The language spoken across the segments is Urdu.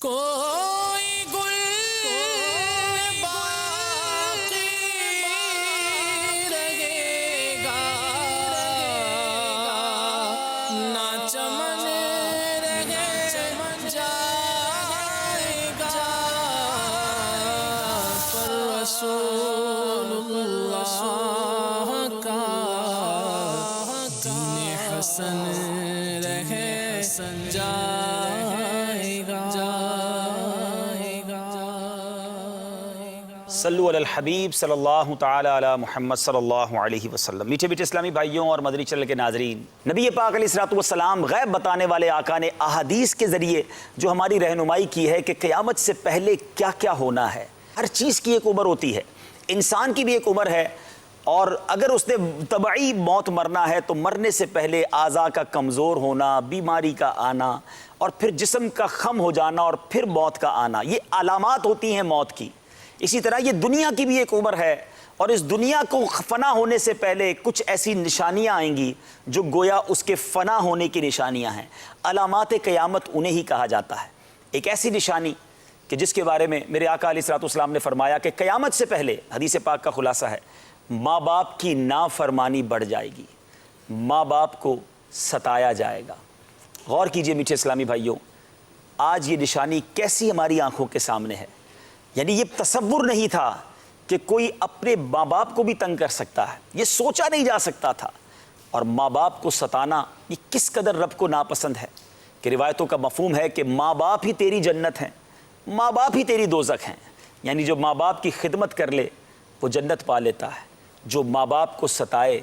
کوئی گل باقی رہے گا نہ چمن رہ جائے گا پر رسول اللہ کا دین حسن رہے جائے گا۔ صلو علی الحبیب صلی اللہ تعالی علی محمد صلی اللہ علیہ وسلم۔ میٹھے میٹھے اسلامی بھائیوں اور مدنی چینل کے ناظرین، نبی پاک علیہ السلام غیب بتانے والے آقا نے احادیث کے ذریعے جو ہماری رہنمائی کی ہے کہ قیامت سے پہلے کیا کیا ہونا ہے۔ ہر چیز کی ایک عمر ہوتی ہے، انسان کی بھی ایک عمر ہے، اور اگر اس نے طبعی موت مرنا ہے تو مرنے سے پہلے اعضاء کا کمزور ہونا، بیماری کا آنا، اور پھر جسم کا خم ہو جانا، اور پھر موت کا آنا، یہ علامات ہوتی ہیں موت کی۔ اسی طرح یہ دنیا کی بھی ایک عمر ہے، اور اس دنیا کو فنا ہونے سے پہلے کچھ ایسی نشانیاں آئیں گی جو گویا اس کے فنا ہونے کی نشانیاں ہیں۔ علامات قیامت انہیں ہی کہا جاتا ہے۔ ایک ایسی نشانی کہ جس کے بارے میں میرے آقا علیہ السلام نے فرمایا کہ قیامت سے پہلے، حدیث پاک کا خلاصہ ہے، ماں باپ کی نافرمانی بڑھ جائے گی، ماں باپ کو ستایا جائے گا۔ غور کیجئے میٹھے اسلامی بھائیوں، آج یہ نشانی کیسی ہماری آنکھوں کے سامنے ہے۔ یعنی یہ تصور نہیں تھا کہ کوئی اپنے ماں باپ کو بھی تنگ کر سکتا ہے، یہ سوچا نہیں جا سکتا تھا۔ اور ماں باپ کو ستانا یہ کس قدر رب کو ناپسند ہے کہ روایتوں کا مفہوم ہے کہ ماں باپ ہی تیری جنت ہیں، ماں باپ ہی تیری دوزخ ہیں۔ یعنی جو ماں باپ کی خدمت کر لے وہ جنت پا لیتا ہے، جو ماں باپ کو ستائے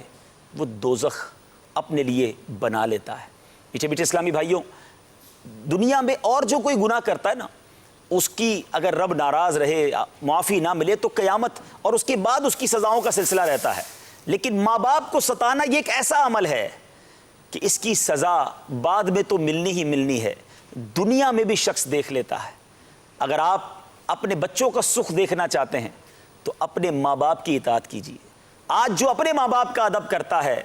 وہ دوزخ اپنے لیے بنا لیتا ہے۔ میٹھے میٹھے اسلامی بھائیوں، دنیا میں اور جو کوئی گناہ کرتا ہے نا، اس کی اگر رب ناراض رہے، معافی نہ ملے تو قیامت اور اس کے بعد اس کی سزاؤں کا سلسلہ رہتا ہے۔ لیکن ماں باپ کو ستانا یہ ایک ایسا عمل ہے کہ اس کی سزا بعد میں تو ملنی ہی ملنی ہے، دنیا میں بھی شخص دیکھ لیتا ہے۔ اگر آپ اپنے بچوں کا سکھ دیکھنا چاہتے ہیں تو اپنے ماں باپ کی اطاعت کیجیے۔ آج جو اپنے ماں باپ کا ادب کرتا ہے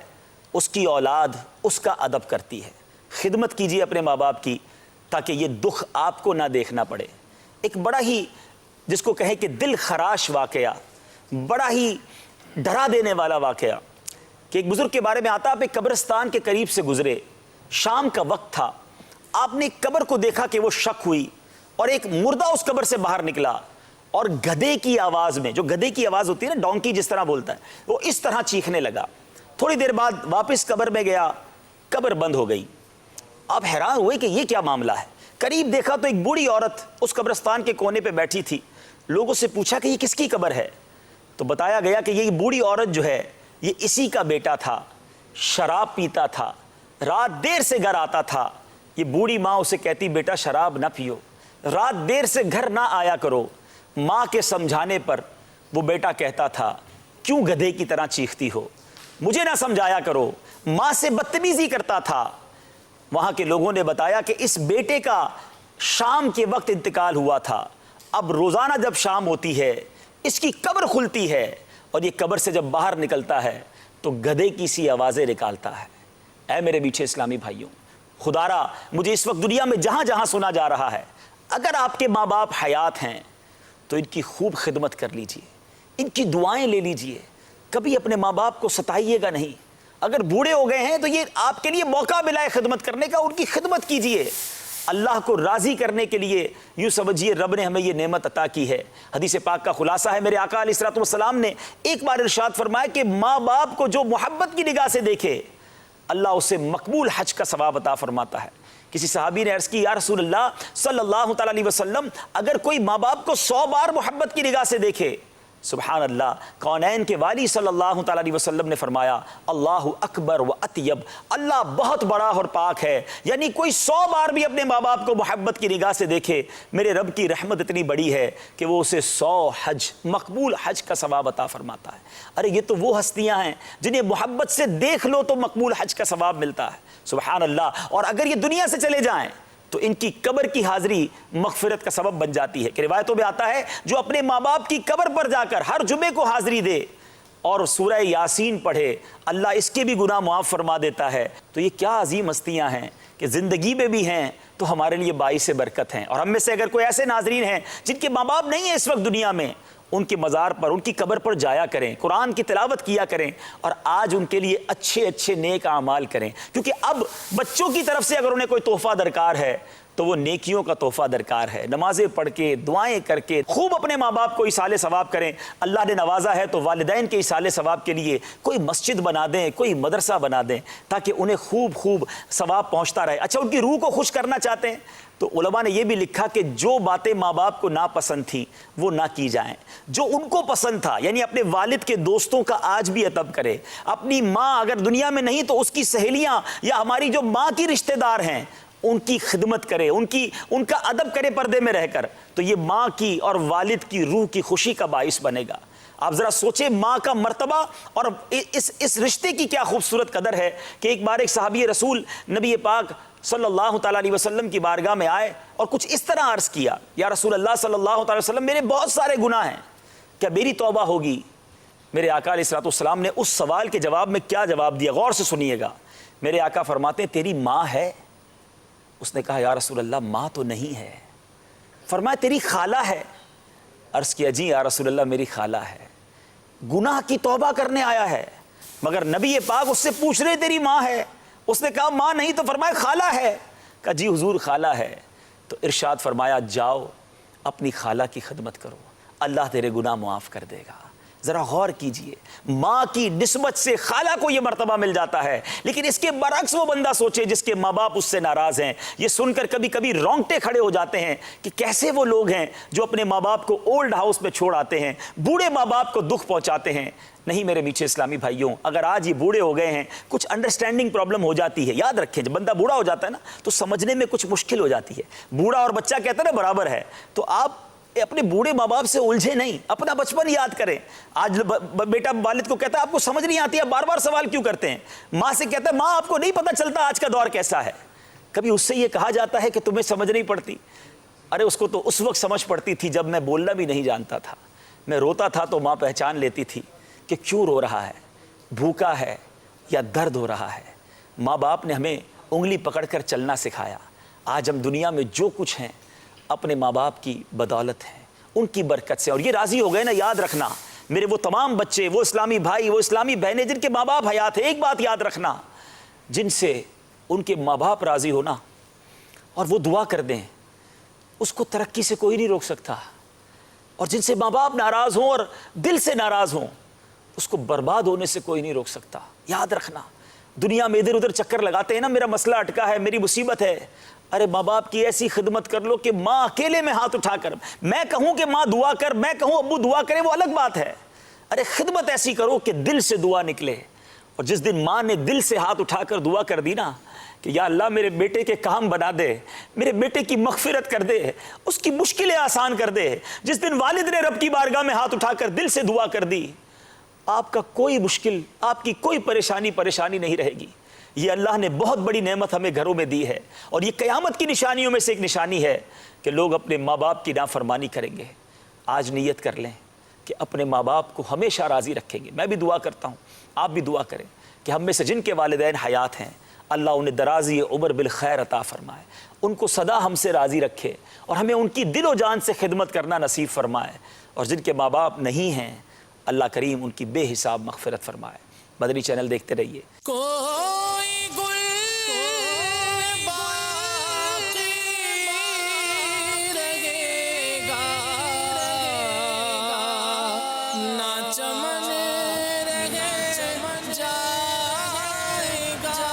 اس کی اولاد اس کا ادب کرتی ہے۔ خدمت کیجیے اپنے ماں باپ کی تاکہ یہ دکھ آپ کو نہ دیکھنا پڑے۔ ایک بڑا ہی جس کو کہیں کہ دل خراش واقعہ، بڑا ہی ڈرا دینے والا واقعہ کہ ایک بزرگ کے بارے میں آتا، آپ ایک قبرستان کے قریب سے گزرے، شام کا وقت تھا، آپ نے ایک قبر کو دیکھا کہ وہ شک ہوئی، اور ایک مردہ اس قبر سے باہر نکلا، اور گدھے کی آواز میں، جو گدھے کی آواز ہوتی ہے نا، ڈونکی جس طرح بولتا ہے، وہ اس طرح چیخنے لگا۔ تھوڑی دیر بعد واپس قبر میں گیا، قبر بند ہو گئی۔ آپ حیران ہوئے کہ یہ کیا معاملہ ہے۔ قریب دیکھا تو ایک بوڑھی عورت اس قبرستان کے کونے پہ بیٹھی تھی۔ لوگوں سے پوچھا کہ یہ کس کی قبر ہے، تو بتایا گیا کہ یہ بوڑھی عورت جو ہے یہ اسی کا بیٹا تھا، شراب پیتا تھا، رات دیر سے گھر آتا تھا۔ یہ بوڑھی ماں اسے کہتی بیٹا شراب نہ پیو، رات دیر سے گھر نہ آیا کرو۔ ماں کے سمجھانے پر وہ بیٹا کہتا تھا کیوں گدھے کی طرح چیختی ہو، مجھے نہ سمجھایا کرو، ماں سے بدتمیزی کرتا تھا۔ وہاں کے لوگوں نے بتایا کہ اس بیٹے کا شام کے وقت انتقال ہوا تھا، اب روزانہ جب شام ہوتی ہے اس کی قبر کھلتی ہے، اور یہ قبر سے جب باہر نکلتا ہے تو گدھے کی سی آوازیں نکالتا ہے۔ اے میرے میٹھے اسلامی بھائیوں، خدا را مجھے اس وقت دنیا میں جہاں جہاں سنا جا رہا ہے، اگر آپ کے ماں باپ حیات ہیں تو ان کی خوب خدمت کر لیجئے، ان کی دعائیں لے لیجئے، کبھی اپنے ماں باپ کو ستائیے گا نہیں۔ اگر بوڑھے ہو گئے ہیں تو یہ آپ کے لیے موقع ملا ہے خدمت کرنے کا، ان کی خدمت کیجئے۔ اللہ کو راضی کرنے کے لیے یوں سمجھیے رب نے ہمیں یہ نعمت عطا کی ہے۔ حدیث پاک کا خلاصہ ہے، میرے آقا علیہ السلام نے ایک بار ارشاد فرمایا کہ ماں باپ کو جو محبت کی نگاہ سے دیکھے اللہ اسے مقبول حج کا ثواب عطا فرماتا ہے۔ کسی صحابی نے عرض کی یا رسول اللہ صلی اللہ تعالیٰ علیہ وسلم، اگر کوئی ماں باپ کو 100 بار محبت کی نگاہ سے دیکھے، سبحان اللہ، کونین کے والی صلی اللہ تعالیٰ علیہ وسلم نے فرمایا اللہ اکبر و اطیب، اللہ بہت بڑا اور پاک ہے۔ یعنی کوئی 100 بار بھی اپنے ماں باپ کو محبت کی نگاہ سے دیکھے، میرے رب کی رحمت اتنی بڑی ہے کہ وہ اسے 100 حج، مقبول حج کا ثواب عطا فرماتا ہے۔ ارے یہ تو وہ ہستیاں ہیں جنہیں محبت سے دیکھ لو تو مقبول حج کا ثواب ملتا ہے، سبحان اللہ۔ اور اگر یہ دنیا سے چلے جائیں تو ان کی قبر کی حاضری مغفرت کا سبب بن جاتی ہے کہ روایتوں میں آتا ہے جو اپنے ماں باپ کی قبر پر جا کر ہر جمعے کو حاضری دے اور سورہ یاسین پڑھے، اللہ اس کے بھی گناہ معاف فرما دیتا ہے۔ تو یہ کیا عظیم ہستیاں ہیں کہ زندگی میں بھی ہیں، تو ہمارے لیے باعث برکت ہیں۔ اور ہم میں سے اگر کوئی ایسے ناظرین ہیں جن کے ماں باپ نہیں ہیں اس وقت دنیا میں، ان کے مزار پر، ان کی قبر پر جایا کریں، قرآن کی تلاوت کیا کریں، اور آج ان کے لیے اچھے اچھے نیک اعمال کریں، کیونکہ اب بچوں کی طرف سے اگر انہیں کوئی تحفہ درکار ہے تو وہ نیکیوں کا تحفہ درکار ہے۔ نمازیں پڑھ کے، دعائیں کر کے خوب اپنے ماں باپ کو ایصال ثواب کریں۔ اللہ نے نوازا ہے تو والدین کے ایصال ثواب کے لیے کوئی مسجد بنا دیں، کوئی مدرسہ بنا دیں، تاکہ انہیں خوب ثواب پہنچتا رہے۔ اچھا، ان کی روح کو خوش کرنا چاہتے ہیں تو علماء نے یہ بھی لکھا کہ جو باتیں ماں باپ کو ناپسند تھیں وہ نہ کی جائیں، جو ان کو پسند تھا، یعنی اپنے والد کے دوستوں کا آج بھی ادب کرے۔ اپنی ماں اگر دنیا میں نہیں تو اس کی سہیلیاں یا ہماری جو ماں کی رشتہ دار ہیں ان کی خدمت کرے، ان کا ادب کرے پردے میں رہ کر، تو یہ ماں کی اور والد کی روح کی خوشی کا باعث بنے گا۔ آپ ذرا سوچیں ماں کا مرتبہ اور اس رشتے کی کیا خوبصورت قدر ہے کہ ایک بار ایک صحابی رسول نبی پاک صلی اللہ تعالیٰ علیہ وسلم کی بارگاہ میں آئے اور کچھ اس طرح عرض کیا، یا رسول اللہ صلی اللہ تعالیٰ وسلم، میرے بہت سارے گناہ ہیں، کیا میری توبہ ہوگی؟ میرے آقا علیہ السلام نے اس سوال کے جواب میں کیا جواب دیا، غور سے سنیے گا۔ میرے آقا فرماتے ہیں تیری ماں ہے؟ اس نے کہا یا رسول اللہ ماں تو نہیں ہے۔ فرمایا تیری خالہ ہے؟ عرض کیا جی یا رسول اللہ میری خالہ ہے۔ گناہ کی توبہ کرنے آیا ہے مگر نبی پاک اس سے پوچھ رہے تیری ماں ہے؟ اس نے کہا ماں نہیں، تو فرمایا خالہ ہے؟ کہا جی حضور خالہ ہے۔ تو ارشاد فرمایا جاؤ اپنی خالہ کی خدمت کرو، اللہ تیرے گناہ معاف کر دے گا۔ ذرا غور کیجئے، ماں کی نسبت سے خالہ کو یہ مرتبہ مل جاتا ہے، لیکن اس کے برعکس وہ بندہ سوچے جس کے ماں باپ اس سے ناراض ہیں۔ یہ سن کر کبھی کبھی رونگٹے کھڑے ہو جاتے ہیں کہ کیسے وہ لوگ ہیں جو اپنے ماں باپ کو اولڈ ہاؤس میں چھوڑ آتے ہیں، بوڑھے ماں باپ کو دکھ پہنچاتے ہیں۔ نہیں میرے میٹھے اسلامی بھائیوں، اگر آج یہ بوڑھے ہو گئے ہیں، کچھ انڈرسٹینڈنگ پرابلم ہو جاتی ہے، یاد رکھیں جب بندہ بوڑھا ہو جاتا ہے نا تو سمجھنے میں کچھ مشکل ہو جاتی ہے۔ بوڑھا اور بچہ کہتے ہیں نا برابر ہے، تو آپ اپنے بوڑھے ماں باپ سے الجھے نہیں، اپنا بچپن یاد کریں۔ آج بیٹا والد کو کہتا ہے آپ کو سمجھ نہیں آتی، آپ بار بار سوال کیوں کرتے ہیں؟ ماں سے کہتا ہے ماں آپ کو نہیں پتہ چلتا آج کا دور کیسا ہے؟ کبھی اس سے یہ کہا جاتا ہے کہ تمہیں سمجھ نہیں پڑتی؟ ارے اس کو تو اس وقت سمجھ پڑتی تھی جب میں بولنا بھی نہیں جانتا تھا، میں روتا تھا تو ماں پہچان لیتی تھی کہ کیوں رو رہا ہے، بھوکا ہے یا درد ہو رہا ہے۔ ماں باپ نے ہمیں انگلی پکڑ کر چلنا سکھایا۔ آج ہم دنیا میں جو کچھ ہیں اپنے ماں باپ کی بدولت ہیں، ان کی برکت سے، اور یہ راضی ہو گئے نا۔ یاد رکھنا میرے وہ تمام بچے، وہ اسلامی بھائی، وہ اسلامی بہنیں جن کے ماں باپ حیات ہیں، ایک بات یاد رکھنا، جن سے ان کے ماں باپ راضی ہونا اور وہ دعا کر دیں، اس کو ترقی سے کوئی نہیں روک سکتا، اور جن سے ماں باپ ناراض ہوں اور دل سے ناراض ہوں اس کو برباد ہونے سے کوئی نہیں روک سکتا۔ یاد رکھنا دنیا میں ادھر ادھر چکر لگاتے ہیں نا، میرا مسئلہ اٹکا ہے، میری مصیبت ہے، ارے ماں باپ کی ایسی خدمت کر لو کہ ماں اکیلے میں ہاتھ اٹھا کر، میں کہوں کہ ماں دعا کر، میں کہوں ابو دعا کرے، وہ الگ بات ہے، ارے خدمت ایسی کرو کہ دل سے دعا نکلے۔ اور جس دن ماں نے دل سے ہاتھ اٹھا کر دعا کر دی نا کہ یا اللہ میرے بیٹے کے کام بنا دے، میرے بیٹے کی مغفرت کر دے، اس کی مشکلیں آسان کر دے، جس دن والد نے رب کی بارگاہ میں ہاتھ اٹھا کر دل سے دعا کر دی، آپ کا کوئی مشکل، آپ کی کوئی پریشانی نہیں رہے گی۔ یہ اللہ نے بہت بڑی نعمت ہمیں گھروں میں دی ہے، اور یہ قیامت کی نشانیوں میں سے ایک نشانی ہے کہ لوگ اپنے ماں باپ کی نافرمانی کریں گے۔ آج نیت کر لیں کہ اپنے ماں باپ کو ہمیشہ راضی رکھیں گے۔ میں بھی دعا کرتا ہوں، آپ بھی دعا کریں کہ ہم میں سے جن کے والدین حیات ہیں اللہ انہیں درازی عمر بالخیر عطا فرمائے، ان کو سدا ہم سے راضی رکھے، اور ہمیں ان کی دل و جان سے خدمت کرنا نصیب فرمائے، اور جن کے ماں باپ نہیں ہیں اللہ کریم ان کی بے حساب مغفرت فرمائے۔ مدنی چینل دیکھتے رہیے۔ کوئی گل باقی رہے گا، نہ چمن رہ جائے گا،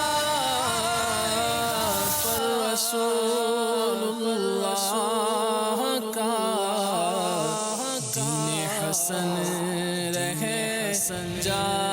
پر رسول اللہ کا دین حسن رہ جائے